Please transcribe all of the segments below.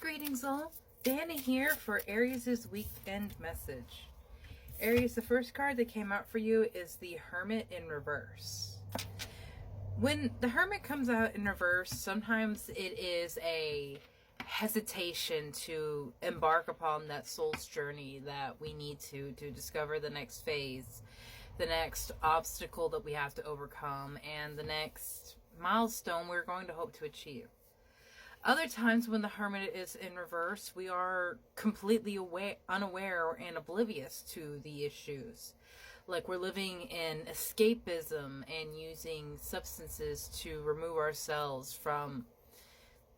Greetings all, Dana here for Aries' weekend message. Aries, the first card that came out for you is the Hermit in reverse. When the Hermit comes out in reverse, sometimes it is a hesitation to embark upon that soul's journey that we need to discover the next phase, the next obstacle that we have to overcome, and the next milestone we're going to hope to achieve. Other times when the Hermit is in reverse, we are completely unaware and oblivious to the issues. Like we're living in escapism and using substances to remove ourselves from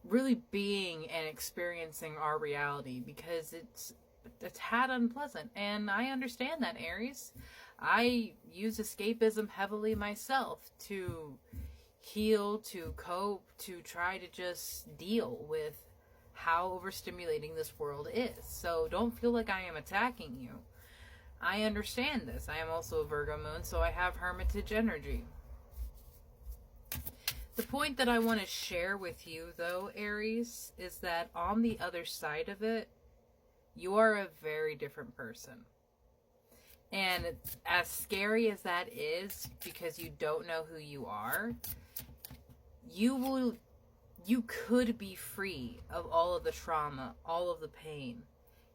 really being and experiencing our reality, because it's a tad unpleasant. And I understand that, Aries. I use escapism heavily myself to heal, to cope, to try to just deal with how overstimulating this world is. So don't feel like I am attacking you. I understand this. I am also a Virgo moon, so I have Hermitage energy. The point that I want to share with you, though, Aries, is that on the other side of it, you are a very different person. And as scary as that is, because you don't know who you are, you could be free of all of the trauma, all of the pain.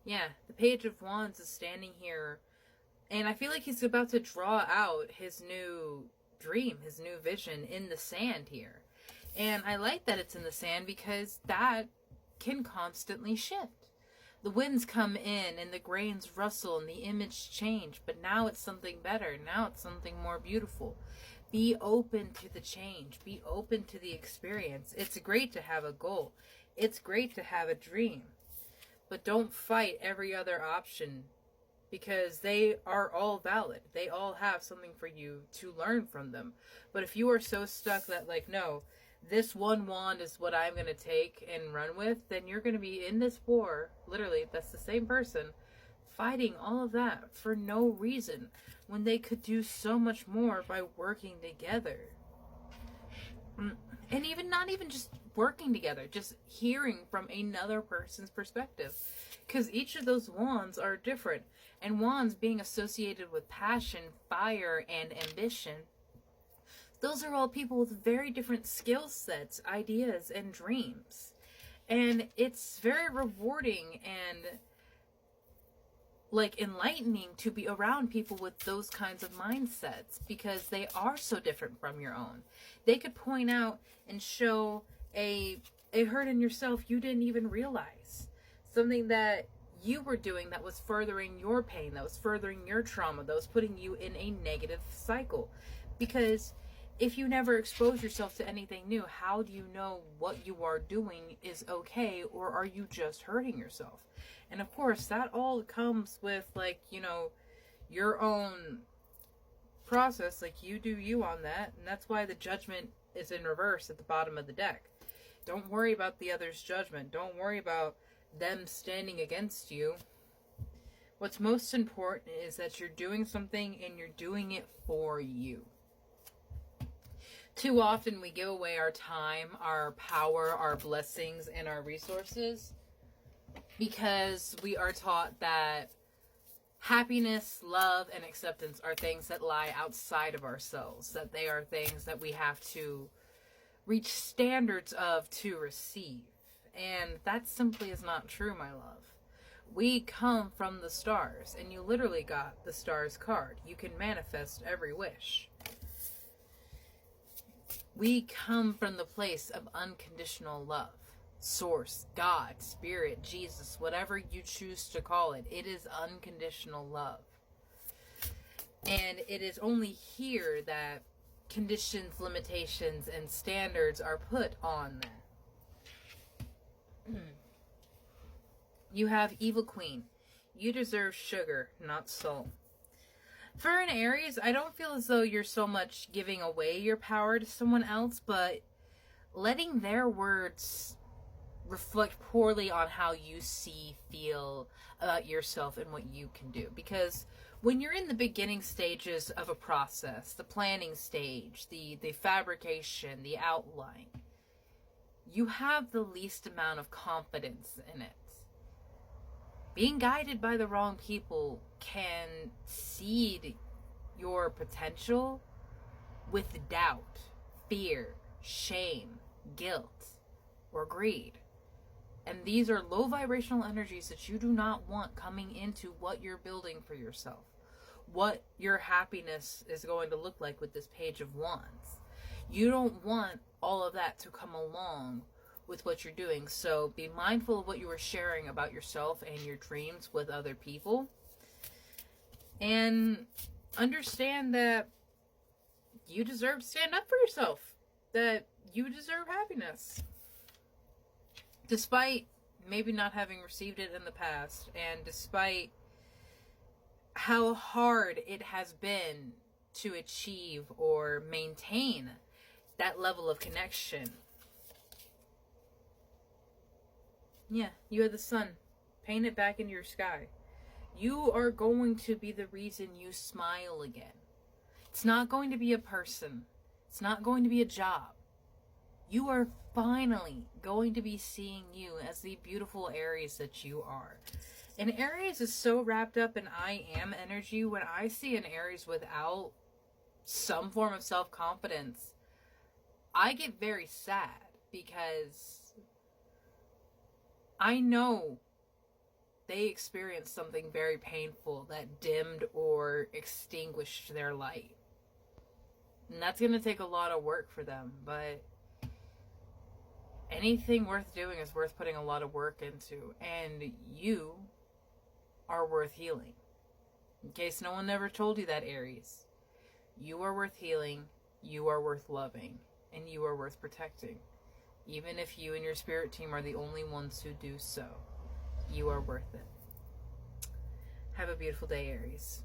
Yeah, the Page of Wands is standing here, and I feel like he's about to draw out his new dream, his new vision in the sand here. And I like that it's in the sand because that can constantly shift. The winds come in and the grains rustle and the image change, but now it's something better. Now it's something more beautiful. Be open to the change. Be open to the experience. It's great to have a goal. It's great to have a dream. But don't fight every other option, because they are all valid. They all have something for you to learn from them. But if you are so stuck that, like, no, this one wand is what I'm going to take and run with, then you're going to be in this war. Literally, that's the same person fighting all of that for no reason, when they could do so much more by working together. And even not even just working together, just hearing from another person's perspective, because each of those wands are different. And wands being associated with passion, fire, and ambition, those are all people with very different skill sets, ideas, and dreams. And it's very rewarding and enlightening to be around people with those kinds of mindsets, because they are so different from your own. They could point out and show a hurt in yourself you didn't even realize. Something that you were doing that was furthering your pain, that was furthering your trauma, that was putting you in a negative cycle. Because if you never expose yourself to anything new, how do you know what you are doing is okay, or are you just hurting yourself? And of course, that all comes with, your own process. You do you on that. And that's why the Judgment is in reverse at the bottom of the deck. Don't worry about the other's judgment. Don't worry about them standing against you. What's most important is that you're doing something and you're doing it for you. Too often we give away our time, our power, our blessings, and our resources because we are taught that happiness, love, and acceptance are things that lie outside of ourselves, that they are things that we have to reach standards of to receive. And that simply is not true, my love. We come from the stars, and you literally got the stars card. You can manifest every wish. We come from the place of unconditional love. Source, God, Spirit, Jesus, whatever you choose to call it. It is unconditional love. And it is only here that conditions, limitations, and standards are put on that. You have Evil Queen. You deserve sugar, not salt. For an Aries, I don't feel as though you're so much giving away your power to someone else, but letting their words reflect poorly on how you feel about yourself and what you can do. Because when you're in the beginning stages of a process, the planning stage, the fabrication, the outline, you have the least amount of confidence in it. Being guided by the wrong people can seed your potential with doubt, fear, shame, guilt, or greed. And these are low vibrational energies that you do not want coming into what you're building for yourself. What your happiness is going to look like with this Page of Wands. You don't want all of that to come along with what you're doing. So be mindful of what you are sharing about yourself and your dreams with other people. And understand that you deserve to stand up for yourself. That you deserve happiness. Despite maybe not having received it in the past, and despite how hard it has been to achieve or maintain that level of connection. Yeah, you are the sun. Paint it back into your sky. You are going to be the reason you smile again. It's not going to be a person. It's not going to be a job. You are finally going to be seeing you as the beautiful Aries that you are. And Aries is so wrapped up in I am energy. When I see an Aries without some form of self-confidence, I get very sad, because I know they experienced something very painful that dimmed or extinguished their light. And that's going to take a lot of work for them, but anything worth doing is worth putting a lot of work into, and you are worth healing. In case no one ever told you that, Aries, you are worth healing, you are worth loving, and you are worth protecting. Even if you and your spirit team are the only ones who do so, you are worth it. Have a beautiful day, Aries.